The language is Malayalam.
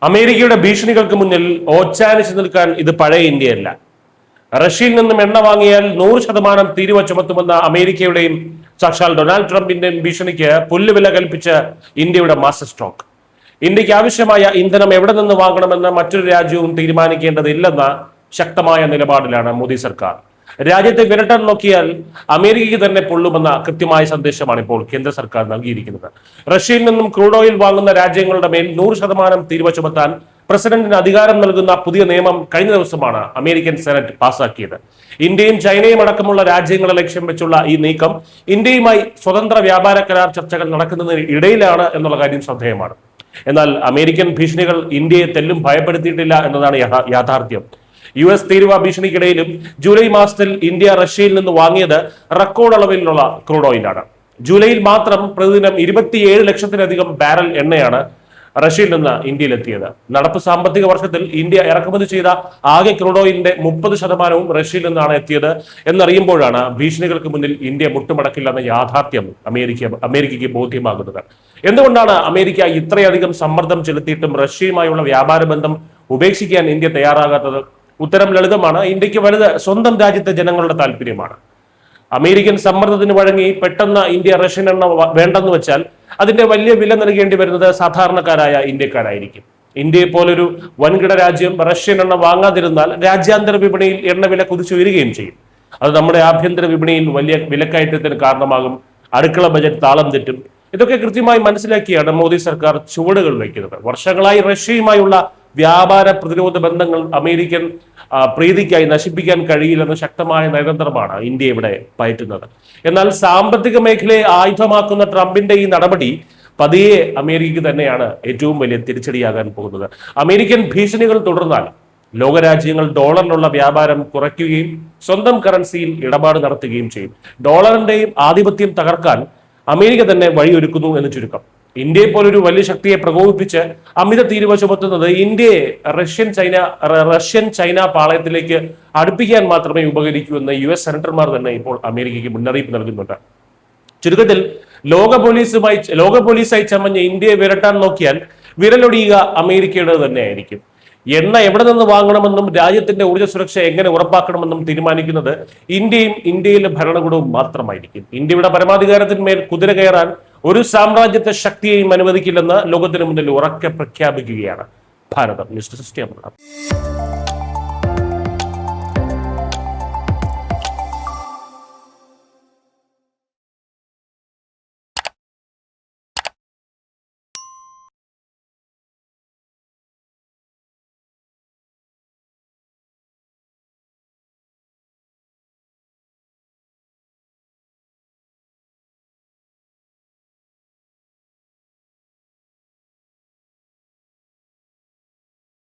അമേരിക്കയുടെ ഭീഷണികൾക്ക് മുന്നിൽ ഓച്ചാനിച്ചു നിൽക്കാൻ ഇത് പഴയ ഇന്ത്യയല്ല. റഷ്യയിൽ നിന്നും എണ്ണ വാങ്ങിയാൽ 100% തീരുവ ചുമത്തുമെന്ന അമേരിക്കയുടെയും സാക്ഷാൽ ഡൊണാൾഡ് ട്രംപിന്റെയും ഭീഷണിക്ക് പുല്ലുവില കൽപ്പിച്ച ഇന്ത്യയുടെ മാസ്റ്റർ സ്ട്രോക്ക്. ഇന്ത്യക്ക് ആവശ്യമായ ഇന്ധനം എവിടെ നിന്ന് വാങ്ങണമെന്ന് മറ്റൊരു രാജ്യവും തീരുമാനിക്കേണ്ടതില്ലെന്ന ശക്തമായ നിലപാടിലാണ് മോദി സർക്കാർ. രാജ്യത്തെ വിരട്ടാൻ നോക്കിയാൽ അമേരിക്കയ്ക്ക് തന്നെ പൊള്ളുമെന്ന കൃത്യമായ സന്ദേശമാണ് ഇപ്പോൾ കേന്ദ്ര സർക്കാർ നൽകിയിരിക്കുന്നത്. റഷ്യയിൽ നിന്നും ക്രൂഡ് ഓയിൽ വാങ്ങുന്ന രാജ്യങ്ങളുടെ മേൽ 100% തീരുവ ചുമത്താൻ പ്രസിഡന്റിന് അധികാരം നൽകുന്ന പുതിയ നിയമം കഴിഞ്ഞ ദിവസമാണ് അമേരിക്കൻ സെനറ്റ് പാസാക്കിയത്. ഇന്ത്യയും ചൈനയും അടക്കമുള്ള രാജ്യങ്ങളെ ലക്ഷ്യം വെച്ചുള്ള ഈ നീക്കം ഇന്ത്യയുമായി സ്വതന്ത്ര വ്യാപാര കരാർ ചർച്ചകൾ നടക്കുന്നതിന് ഇടയിലാണ് എന്നുള്ള കാര്യം ശ്രദ്ധേയമാണ്. എന്നാൽ അമേരിക്കൻ ഭീഷണികൾ ഇന്ത്യയെ തെല്ലും ഭയപ്പെടുത്തിയിട്ടില്ല എന്നതാണ് യാഥാർത്ഥ്യം. US തീരുവ ഭീഷണിക്കിടയിലും ജൂലൈ മാസത്തിൽ ഇന്ത്യ റഷ്യയിൽ നിന്ന് വാങ്ങിയത് റെക്കോർഡ് അളവിലുള്ള ക്രൂഡ് ഓയിലാണ്. ജൂലൈയിൽ മാത്രം പ്രതിദിനം 27 ലക്ഷത്തിലധികം ബാരൽ എണ്ണയാണ് റഷ്യയിൽ നിന്ന് ഇന്ത്യയിലെത്തിയത്. നടപ്പ് സാമ്പത്തിക വർഷത്തിൽ ഇന്ത്യ ഇറക്കുമതി ചെയ്ത ആകെ ക്രൂഡ് ഓയിലിന്റെ 30% റഷ്യയിൽ നിന്നാണ് എത്തിയത് എന്നറിയുമ്പോഴാണ് ഭീഷണികൾക്ക് മുന്നിൽ ഇന്ത്യ മുട്ടുമടക്കില്ലെന്ന യാഥാർത്ഥ്യം അമേരിക്കയ്ക്ക് ബോധ്യമാകുന്നത്. എന്തുകൊണ്ടാണ് അമേരിക്ക ഇത്രയധികം സമ്മർദ്ദം ചെലുത്തിയിട്ടും റഷ്യയുമായുള്ള വ്യാപാര ബന്ധം ഉപേക്ഷിക്കാൻ ഇന്ത്യ തയ്യാറാകാത്തത്? ഉത്തരം ലളിതമാണ്. ഇന്ത്യക്ക് വലുത് സ്വന്തം രാജ്യത്തെ ജനങ്ങളുടെ താല്പര്യമാണ്. അമേരിക്കൻ സമ്മർദ്ദത്തിന് വഴങ്ങി പെട്ടെന്ന് ഇന്ത്യ റഷ്യൻ എണ്ണ വേണ്ടെന്ന് വെച്ചാൽ അതിന്റെ വലിയ വില നൽകേണ്ടി വരുന്നത് സാധാരണക്കാരായ ഇന്ത്യക്കാരായിരിക്കും. ഇന്ത്യയെ പോലൊരു വൻകിട രാജ്യം റഷ്യൻ എണ്ണ വാങ്ങാതിരുന്നാൽ രാജ്യാന്തര വിപണിയിൽ എണ്ണ വില കുതിച്ചുയരുകയും ചെയ്യും. അത് നമ്മുടെ ആഭ്യന്തര വിപണിയിൽ വലിയ വിലക്കയറ്റത്തിന് കാരണമാകും. അടുക്കള ബജറ്റ് താളം തെറ്റും. ഇതൊക്കെ കൃത്യമായി മനസ്സിലാക്കിയാണ് മോദി സർക്കാർ ചുവടുകൾ വയ്ക്കുന്നത്. വർഷങ്ങളായി റഷ്യയുമായുള്ള വ്യാപാര പ്രതിരോധ ബന്ധങ്ങൾ അമേരിക്കൻ പ്രീതിക്കായി നശിപ്പിക്കാൻ കഴിയില്ലെന്ന ശക്തമായ നയതന്ത്രമാണ് ഇന്ത്യ ഇവിടെ പയറ്റുന്നത്. എന്നാൽ സാമ്പത്തിക മേഖലയെ ആയുധമാക്കുന്ന ട്രംപിന്റെ ഈ നടപടി പതിയെ അമേരിക്കയ്ക്ക് തന്നെയാണ് ഏറ്റവും വലിയ തിരിച്ചടിയാകാൻ പോകുന്നത്. അമേരിക്കൻ ഭീഷണികൾ തുടർന്നാൽ ലോകരാജ്യങ്ങൾ ഡോളറിലുള്ള വ്യാപാരം കുറയ്ക്കുകയും സ്വന്തം കറൻസിയിൽ ഇടപാട് നടത്തുകയും ചെയ്യും. ഡോളറിന്റെയും ആധിപത്യം തകർക്കാൻ അമേരിക്ക തന്നെ വഴിയൊരുക്കുന്നു എന്ന് ചുരുക്കം. ഇന്ത്യയെ പോലൊരു വലിയ ശക്തിയെ പ്രകോപിപ്പിച്ച് അമിത തീരുവ ചുമത്തുന്നത് ഇന്ത്യയെ റഷ്യൻ ചൈന പാളയത്തിലേക്ക് അടുപ്പിക്കാൻ മാത്രമേ ഉപകരിക്കൂ എന്ന് US സെനറ്റർമാർ തന്നെ ഇപ്പോൾ അമേരിക്കയ്ക്ക് മുന്നറിയിപ്പ് നൽകുന്നുണ്ട്. ചുരുക്കത്തിൽ ലോക പോലീസായി ചമഞ്ഞ ഇന്ത്യയെ വിരട്ടാൻ നോക്കിയാൽ വിരലൊടിയുക അമേരിക്കയുടെ തന്നെ ആയിരിക്കും. എണ്ണ എവിടെ നിന്ന് വാങ്ങണമെന്നും രാജ്യത്തിന്റെ ഊർജ്ജ സുരക്ഷ എങ്ങനെ ഉറപ്പാക്കണമെന്നും തീരുമാനിക്കുന്നത് ഇന്ത്യയും ഇന്ത്യയിലെ ഭരണകൂടവും മാത്രമായിരിക്കും. ഇന്ത്യയുടെ പരമാധികാരത്തിന്മേൽ കുതിര കയറാൻ ഒരു സാമ്രാജ്യത്തെ ശക്തിയെയും അനുവദിക്കില്ലെന്ന് ലോകത്തിന് മുന്നിൽ ഉറക്കെ പ്രഖ്യാപിക്കുകയാണ് ഭാരതം. News desk